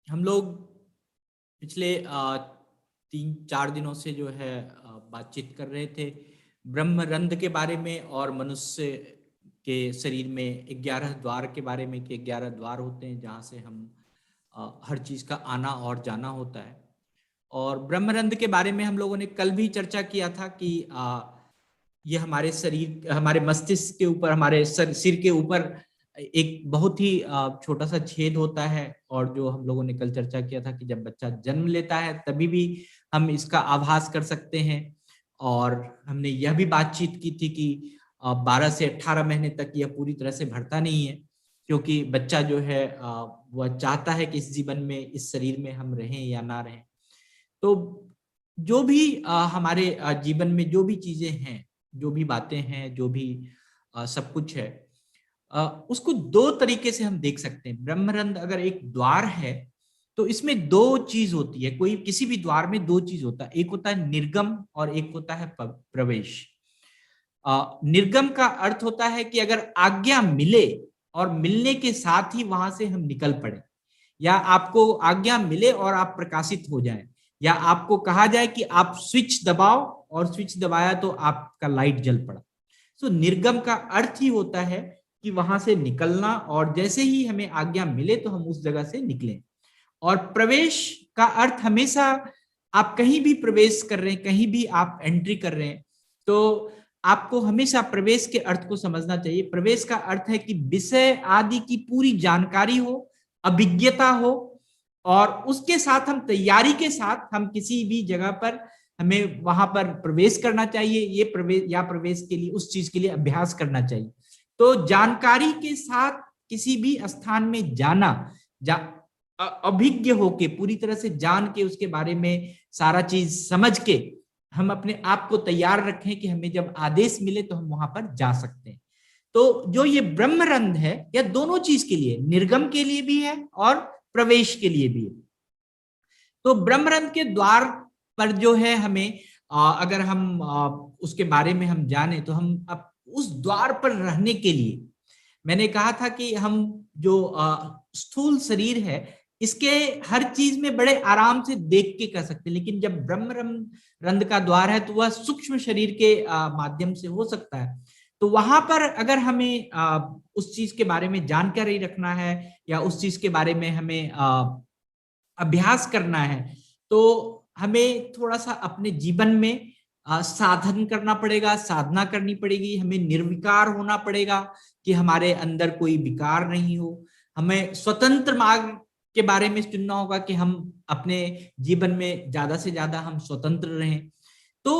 हम लोग पिछले 3-4 दिनों से जो है बातचीत कर रहे थे ब्रह्मरंध्र के बारे में और मनुष्य के शरीर में 11 द्वार के बारे में कि 11 द्वार होते हैं जहाँ से हम हर चीज का आना और जाना होता है। और ब्रह्मरंध्र के बारे में हम लोगों ने कल भी चर्चा किया था कि ये हमारे शरीर, हमारे मस्तिष्क के ऊपर, हमारे सिर के ऊपर एक बहुत ही छोटा सा छेद होता है। और जो हम लोगों ने कल चर्चा किया था कि जब बच्चा जन्म लेता है तभी भी हम इसका आभास कर सकते हैं। और हमने यह भी बातचीत की थी कि 12 से 18 महीने तक यह पूरी तरह से भरता नहीं है, क्योंकि बच्चा जो है वह चाहता है कि इस जीवन में, इस शरीर में हम रहें या ना रहें। तो जो भी हमारे जीवन में जो भी चीजें हैं, जो भी बातें हैं, जो भी सब कुछ है, उसको दो तरीके से हम देख सकते हैं। ब्रह्मरंध्र अगर एक द्वार है तो इसमें दो चीज होती है। कोई किसी भी द्वार में दो चीज होता है, एक होता है निर्गम और एक होता है प्रवेश। निर्गम का अर्थ होता है कि अगर आज्ञा मिले और मिलने के साथ ही वहां से हम निकल पड़े, या आपको आज्ञा मिले और आप प्रकाशित हो जाएं, या आपको कहा जाए कि आप स्विच दबाओ और स्विच दबाया तो आपका लाइट जल पड़ा। तो निर्गम का अर्थ ही होता है कि वहां से निकलना, और जैसे ही हमें आज्ञा मिले तो हम उस जगह से निकलें। और प्रवेश का अर्थ हमेशा, आप कहीं भी प्रवेश कर रहे हैं, कहीं भी आप एंट्री कर रहे हैं, तो आपको हमेशा प्रवेश के अर्थ को समझना चाहिए। प्रवेश का अर्थ है कि विषय आदि की पूरी जानकारी हो, अभिज्ञता हो, और उसके साथ हम तैयारी के साथ हम किसी भी जगह पर, हमें वहां पर प्रवेश करना चाहिए। ये प्रवेश या प्रवेश के लिए, उस चीज के लिए अभ्यास करना चाहिए। तो जानकारी के साथ किसी भी स्थान में जाना, अभिज्ञ होके, पूरी तरह से जान के, उसके बारे में सारा चीज समझ के हम अपने आप को तैयार रखें कि हमें जब आदेश मिले तो हम वहां पर जा सकते हैं। तो जो ये ब्रह्मरंध्र है, यह दोनों चीज के लिए, निर्गम के लिए भी है और प्रवेश के लिए भी है। तो ब्रह्मरंध्र के द्वार पर जो है, हमें अगर हम उसके बारे में हम जाने तो हम उस द्वार पर रहने के लिए, मैंने कहा था कि हम जो स्थूल शरीर है, इसके हर चीज में बड़े आराम से देख के कर सकते हैं, लेकिन जब ब्रह्मरंध्र का द्वार है तो वह सूक्ष्म शरीर के माध्यम से हो सकता है। तो वहां पर अगर हमें उस चीज के बारे में जानकारी रखना है, या उस चीज के बारे में हमें अभ्यास करना है, तो हमें थोड़ा सा अपने जीवन में साधन करना पड़ेगा, साधना करनी पड़ेगी। हमें निर्विकार होना पड़ेगा कि हमारे अंदर कोई विकार नहीं हो। हमें स्वतंत्र मार्ग के बारे में चुनना होगा कि हम अपने जीवन में ज्यादा से ज्यादा हम स्वतंत्र रहें। तो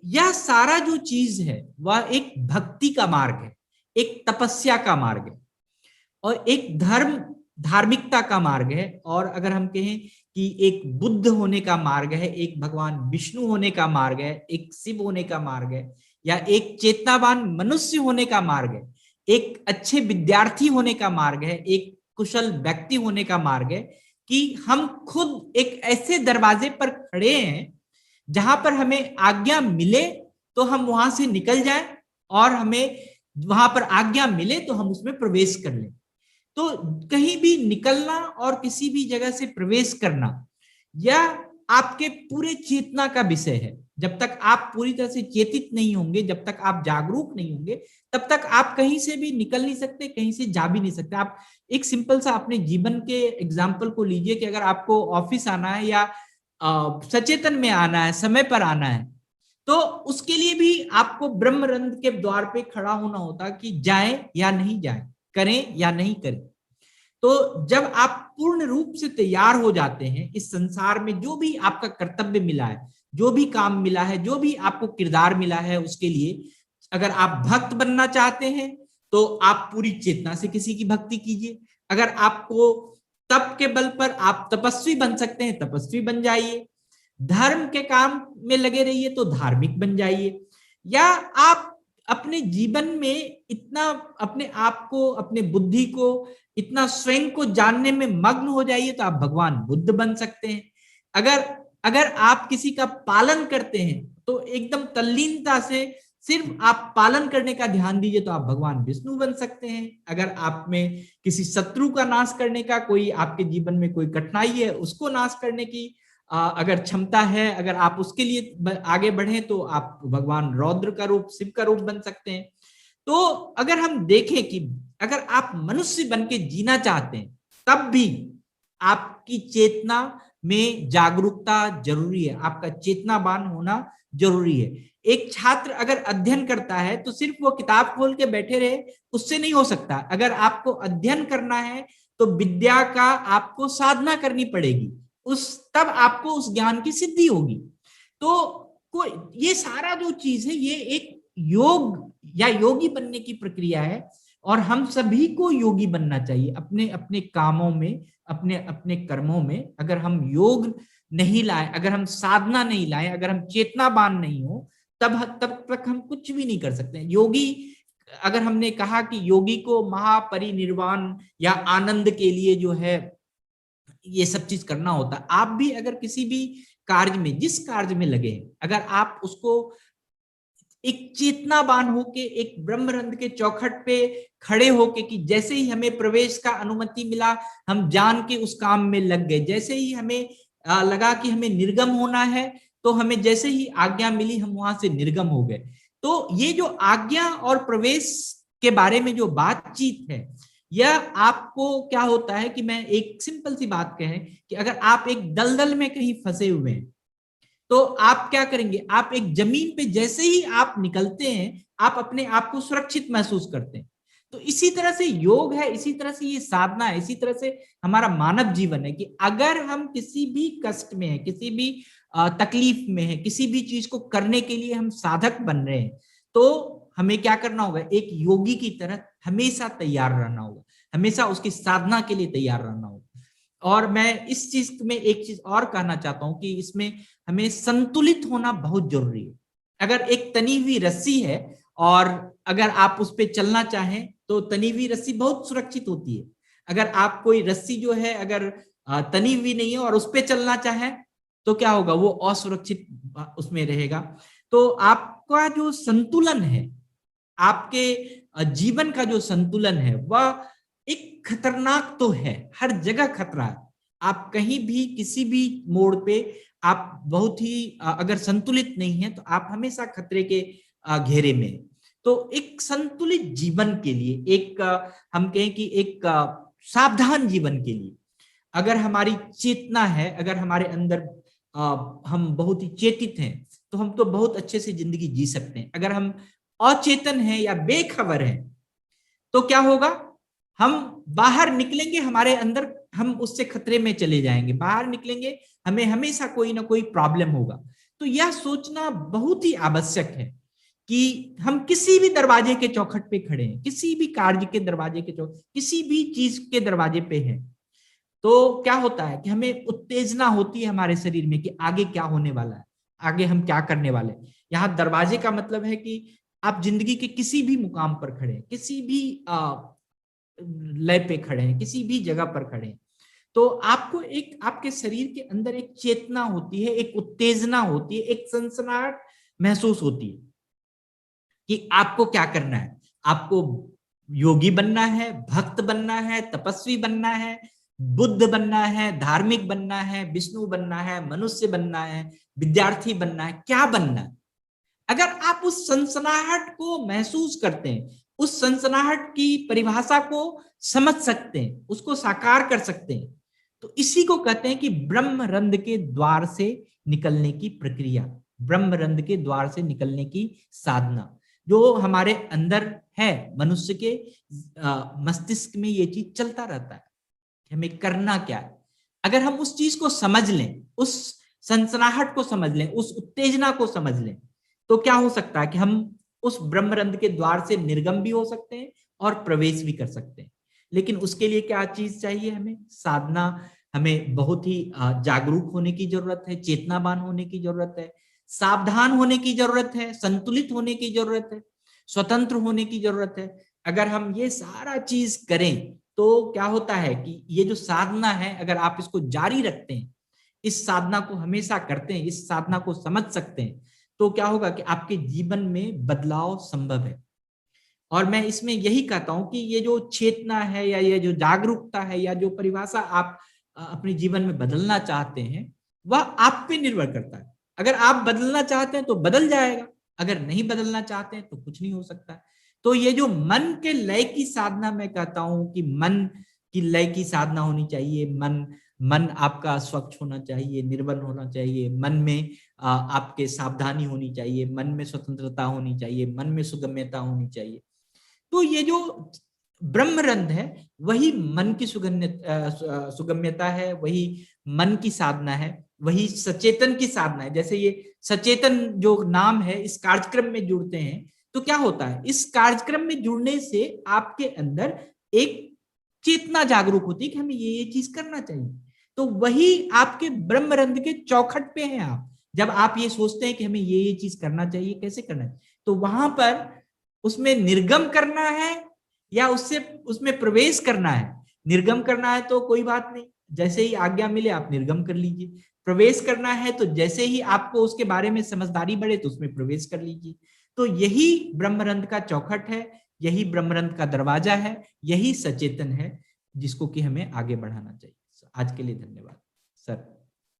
यह सारा जो चीज है वह एक भक्ति का मार्ग है, एक तपस्या का मार्ग है, और एक धार्मिकता का मार्ग है। और अगर हम कहें कि एक बुद्ध होने का मार्ग है, एक भगवान विष्णु होने का मार्ग है, एक शिव होने का मार्ग है, या एक चेतनावान मनुष्य होने का मार्ग है, एक अच्छे विद्यार्थी होने का मार्ग है, एक कुशल व्यक्ति होने का मार्ग है, कि हम खुद एक ऐसे दरवाजे पर खड़े हैं जहां पर हमें आज्ञा मिले तो हम वहां से निकल जाएं, और हमें वहां पर आज्ञा मिले तो हम उसमें प्रवेश कर लें। तो कहीं भी निकलना और किसी भी जगह से प्रवेश करना, यह आपके पूरे चेतना का विषय है। जब तक आप पूरी तरह से चेतित नहीं होंगे, जब तक आप जागरूक नहीं होंगे, तब तक आप कहीं से भी निकल नहीं सकते, कहीं से जा भी नहीं सकते। आप एक सिंपल सा अपने जीवन के एग्जाम्पल को लीजिए कि अगर आपको ऑफिस आना है, या सचेतन में आना है, समय पर आना है, तो उसके लिए भी आपको ब्रह्मरंध्र के द्वार पे खड़ा होना होता कि जाएं या नहीं जाएं, करें या नहीं करें। तो जब आप पूर्ण रूप से तैयार हो जाते हैं, इस संसार में जो भी आपका कर्तव्य मिला है, जो भी काम मिला है, जो भी आपको किरदार मिला है, उसके लिए अगर आप भक्त बनना चाहते हैं तो आप पूरी चेतना से किसी की भक्ति कीजिए। अगर आपको तप के बल पर आप तपस्वी बन सकते हैं, तपस्वी बन जाइए। धर्म के काम में लगे रहिए तो धार्मिक बन जाइए। या आप अपने जीवन में इतना अपने आप को, अपने बुद्धि को इतना स्वयं को जानने में मग्न हो जाइए तो आप भगवान बुद्ध बन सकते हैं। अगर अगर आप किसी का पालन करते हैं तो एकदम तल्लीनता से सिर्फ आप पालन करने का ध्यान दीजिए तो आप भगवान विष्णु बन सकते हैं। अगर आप में किसी शत्रु का नाश करने का, कोई आपके जीवन में कोई कठिनाई है उसको नाश करने की अगर क्षमता है, अगर आप उसके लिए आगे बढ़े तो आप भगवान रौद्र का रूप, शिव का रूप बन सकते हैं। तो अगर हम देखें कि अगर आप मनुष्य बन के जीना चाहते हैं तब भी आपकी चेतना में जागरूकता जरूरी है, आपका चेतनावान होना जरूरी है। एक छात्र अगर अध्ययन करता है तो सिर्फ वो किताब खोल के बैठे रहे उससे नहीं हो सकता। अगर आपको अध्ययन करना है तो विद्या का आपको साधना करनी पड़ेगी, तब आपको उस ज्ञान की सिद्धि होगी। तो कोई ये सारा जो चीज है ये एक योग या योगी बनने की प्रक्रिया है, और हम सभी को योगी बनना चाहिए अपने अपने कामों में, अपने अपने कर्मों में। अगर हम योग नहीं लाए, अगर हम साधना नहीं लाए, अगर हम चेतनावान नहीं हो, तब तक हम कुछ भी नहीं कर सकते। योगी, अगर हमने कहा कि योगी को महापरिनिर्वाण या आनंद के लिए जो है ये सब चीज करना होता है, आप भी अगर किसी भी कार्य में, जिस कार्य में लगे, अगर आप उसको एक चेतनावान होके, एक ब्रह्मरंध्र के चौखट पे खड़े होके कि जैसे ही हमें प्रवेश का अनुमति मिला हम जान के उस काम में लग गए, जैसे ही हमें लगा कि हमें निर्गम होना है तो हमें जैसे ही आज्ञा मिली हम वहां से निर्गम हो गए। तो ये जो आज्ञा और प्रवेश के बारे में जो बातचीत है, यह आपको क्या होता है कि मैं एक सिंपल सी बात कहें कि अगर आप एक दलदल में कहीं फंसे हुए हैं तो आप क्या करेंगे, आप एक जमीन पे जैसे ही आप निकलते हैं आप अपने आप को सुरक्षित महसूस करते हैं। तो इसी तरह से योग है, इसी तरह से ये साधना है, इसी तरह से हमारा मानव जीवन है कि अगर हम किसी भी कष्ट में है, किसी भी तकलीफ में है, किसी भी चीज को करने के लिए हम साधक बन रहे हैं, तो हमें क्या करना होगा, एक योगी की तरह हमेशा तैयार रहना होगा, हमेशा उसकी साधना के लिए तैयार रहना होगा। और मैं इस चीज में एक चीज और कहना चाहता हूं कि इसमें हमें संतुलित होना बहुत जरूरी है। अगर एक तनी हुई रस्सी है और अगर आप उस पर चलना चाहें तो तनी हुई रस्सी बहुत सुरक्षित होती है। अगर आप कोई रस्सी जो है अगर तनी हुई नहीं है और उस पर चलना चाहें तो क्या होगा, वो असुरक्षित उसमें रहेगा। तो आपका जो संतुलन है, आपके जीवन का जो संतुलन है वह एक खतरनाक तो है, हर जगह खतरा है। आप कहीं भी किसी भी मोड़ पे आप बहुत ही अगर संतुलित नहीं है तो आप हमेशा खतरे के घेरे में। तो एक संतुलित जीवन के लिए, एक हम कहें कि एक सावधान जीवन के लिए, अगर हमारी चेतना है, अगर हमारे अंदर हम बहुत ही चेतित हैं तो हम तो बहुत अच्छे से जिंदगी जी सकते हैं। अगर हम अचेतन हैं या बेखबर हैं तो क्या होगा, हम बाहर निकलेंगे हमारे अंदर, हम उससे खतरे में चले जाएंगे, बाहर निकलेंगे हमें हमेशा कोई ना कोई प्रॉब्लम होगा। तो यह सोचना बहुत ही आवश्यक है कि हम किसी भी दरवाजे के चौखट पे खड़े हैं, किसी भी कार्य के दरवाजे के चौखट, किसी भी चीज के दरवाजे पे हैं, तो क्या होता है कि हमें उत्तेजना होती है हमारे शरीर में कि आगे क्या होने वाला है, आगे हम क्या करने वाले। यहाँ दरवाजे का मतलब है कि आप जिंदगी के किसी भी मुकाम पर खड़े हैं, किसी भी लय पे खड़े हैं, किसी भी जगह पर खड़े हैं, तो आपको एक आपके शरीर के अंदर एक चेतना होती है, एक उत्तेजना होती है, एक सनसनाहट महसूस होती है कि आपको क्या करना है। आपको योगी बनना है, भक्त बनना है, तपस्वी बनना है, बुद्ध बनना है, धार्मिक बनना है, विष्णु बनना है, मनुष्य बनना है, विद्यार्थी बनना है, क्या बनना है। अगर आप उस सनसनाहट को महसूस करते हैं, उस सनसनाहट की परिभाषा को समझ सकते हैं, उसको साकार कर सकते हैं, तो इसी को कहते हैं कि ब्रह्मरंध्र के द्वार से निकलने की प्रक्रिया, ब्रह्मरंध्र के द्वार से निकलने की साधना जो हमारे अंदर है। मनुष्य के मस्तिष्क में ये चीज चलता रहता है कि हमें करना क्या है। अगर हम उस चीज को समझ लें, उस सनसनाहट को समझ लें, उस उत्तेजना को समझ लें, तो क्या हो सकता है कि हम उस ब्रह्मरंध्र के द्वार से निर्गम भी हो सकते हैं और प्रवेश भी कर सकते हैं। लेकिन उसके लिए क्या चीज चाहिए, हमें साधना, हमें बहुत ही जागरूक होने की जरूरत है, चेतनावान होने की जरूरत है, सावधान होने की जरूरत है, संतुलित होने की जरूरत है, स्वतंत्र होने की जरूरत है। अगर हम ये सारा चीज करें तो क्या होता है कि ये जो साधना है अगर आप इसको जारी रखते हैं, इस साधना को हमेशा करते हैं, इस साधना को समझ सकते हैं, तो क्या होगा कि आपके जीवन में बदलाव संभव है। और मैं इसमें यही कहता हूं कि ये जो चेतना है या ये जो जागरूकता है या जो परिभाषा आप अपने जीवन में बदलना चाहते हैं, वह आप पे निर्भर करता है। अगर आप बदलना चाहते हैं तो बदल जाएगा, अगर नहीं बदलना चाहते हैं तो कुछ नहीं हो सकता। तो ये जो मन के लय की साधना, मैं कहता हूं कि मन की लय की साधना होनी चाहिए। मन मन आपका स्वच्छ होना चाहिए, निर्मल होना चाहिए। मन में आपके सावधानी होनी चाहिए, मन में स्वतंत्रता होनी चाहिए, मन में सुगम्यता होनी चाहिए। तो ये जो ब्रह्मरंध्र है वही मन की सुगम्यता है, वही मन की साधना है, वही सचेतन की साधना है। जैसे ये सचेतन जो नाम है, इस कार्यक्रम में जुड़ते हैं तो क्या होता है, इस कार्यक्रम में जुड़ने से आपके अंदर एक चेतना जागरूक होती है कि हमें ये चीज करना चाहिए। तो वही आपके ब्रह्मरंध्र के चौखट पे हैं आप। जब आप ये सोचते हैं कि हमें ये चीज करना चाहिए, कैसे करना है, तो वहां पर उसमें निर्गम करना है या उससे उसमें प्रवेश करना है। निर्गम करना है तो कोई बात नहीं, जैसे ही आज्ञा मिले आप निर्गम कर लीजिए। प्रवेश करना है तो जैसे ही आपको उसके बारे में समझदारी बढ़े तो उसमें प्रवेश कर लीजिए। तो यही ब्रह्मरंध्र का चौखट है, यही ब्रह्मरंध्र का दरवाजा है, यही सचेतन है जिसको कि हमें आगे बढ़ाना चाहिए। आज के लिए धन्यवाद सर।